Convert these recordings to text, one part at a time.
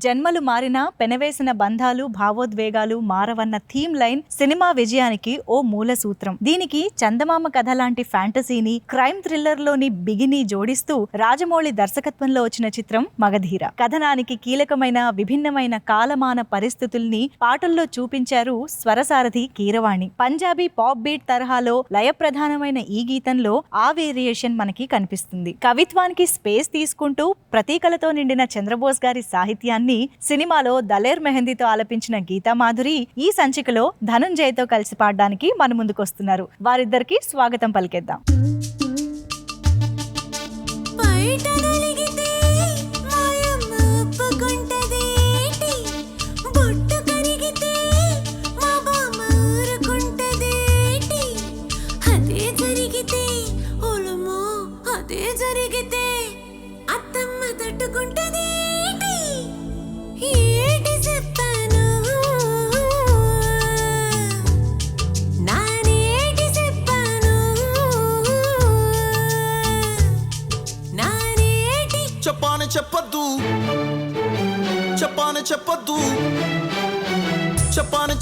జన్మలు మారినా పెనవేసిన బంధాలు భావోద్వేగాలు మారవన్న థీమ్ లైన్ సినిమా విజయానికి ఓ మూల సూత్రం. దీనికి చందమామ కథ లాంటి ఫ్యాంటసీని క్రైమ్ థ్రిల్లర్ లోని బిగిని జోడిస్తూ రాజమౌళి దర్శకత్వంలో వచ్చిన చిత్రం మగధీర. కథనానికి కీలకమైన విభిన్నమైన కాలమాన పరిస్థితుల్ని పాటల్లో చూపించారు స్వరసారథి కీరవాణి. పంజాబీ పాప్ బీట్ తరహాలో లయప్రధానమైన ఈ గీతంలో ఆ వేరియేషన్ మనకి కనిపిస్తుంది. కవిత్వానికి స్పేస్ తీసుకుంటూ ప్రతీకలతో నిండిన చంద్రబోస్ గారి సాహిత్యాన్ని సినిమాలో దలేర్ మెహందీతో ఆలపించిన గీతామాధురి ఈ సంచికలో ధనుంజయ్తో కలిసి పాడడానికి మన ముందుకొస్తున్నారు. వారిద్దరికి స్వాగతం పలికేద్దాం.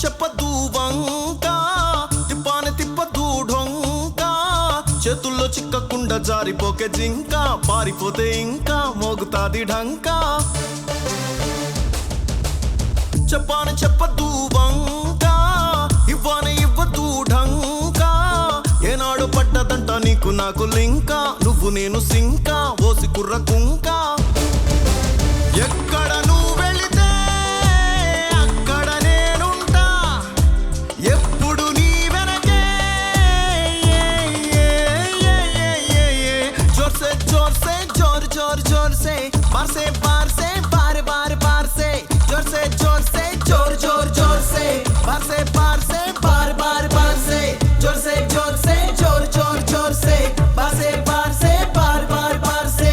చెప్పద్దు వంకా తిప్పద్దు ఢొంకా చేతుల్లో చిక్కకుండా జారిపోకే జింకా పారిపోతే ఇంకా మోగుతాది ఢంకా చెప్పద్దు వంకా ఇవ్వద్దు ఢంకా ఏనాడు పడ్డదంట నీకు నాకు లింకా నువ్వు నేను సింకా ఓసి కుర్ర కుంకా ఎక్కడ నువ్వు వెళితే అక్కడ నేనుంటా ఎప్పుడు నీ వెనకే జోర్సే జోర్సే జోర్ జోర్ జోర్సే బార్సే బార్సే బారే బారే బార్సే జోర్సే జోర్సే జోర్ జోర్ జోర్సే బార్సే బార్సే బారే బారే బార్సే జోర్సే జోర్సే జోర్ జోర్ జోర్సే బార్సే బార్సే బారే బారే బార్సే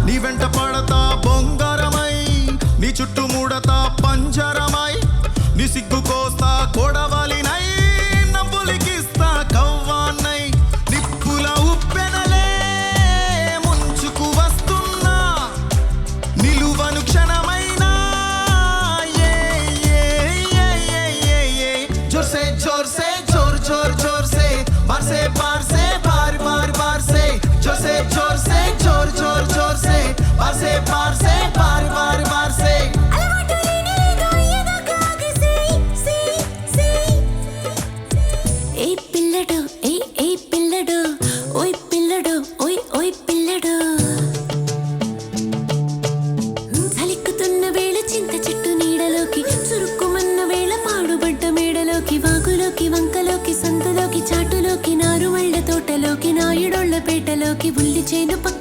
నీ వెంట పడతా బొంగారమై నీ చుట్టూ ముడతా పంజరమై నీ సిగ్గు కోస్తా కొడవలినై నవ్వులికిస్తా కవ్వాన్నై నిప్పుల ఉప్పెనలే ముంచుకు వస్తున్నా నిలువను క్షణమైనా జోర్సే జోర్సే జోర్ జోర్ జోర్సే బార్సే బార్సే బార్ బార్ బార్సే జోర్సే జోర్సే జోర్ జోర్ జోర్సే బార్సే బార్సే బార్ బార్ బార్సే ఏ పిల్లడు ఏ పిల్లడు ఓయ్ పిల్లడు ఓయ్ పిల్లడు చలిక్కుతున్న వేళ చింత చెట్టు నీడలోకి చురుక్కుమన్న వేళ పాడుబడ్డ మేడలోకి వాగులోకి వంకలోకి సంతలోకి చాటులోకి నారుమళ్ళ తోటలోకి నాయుడోళ్ల పేటలోకి ఉల్లి చేను పక్క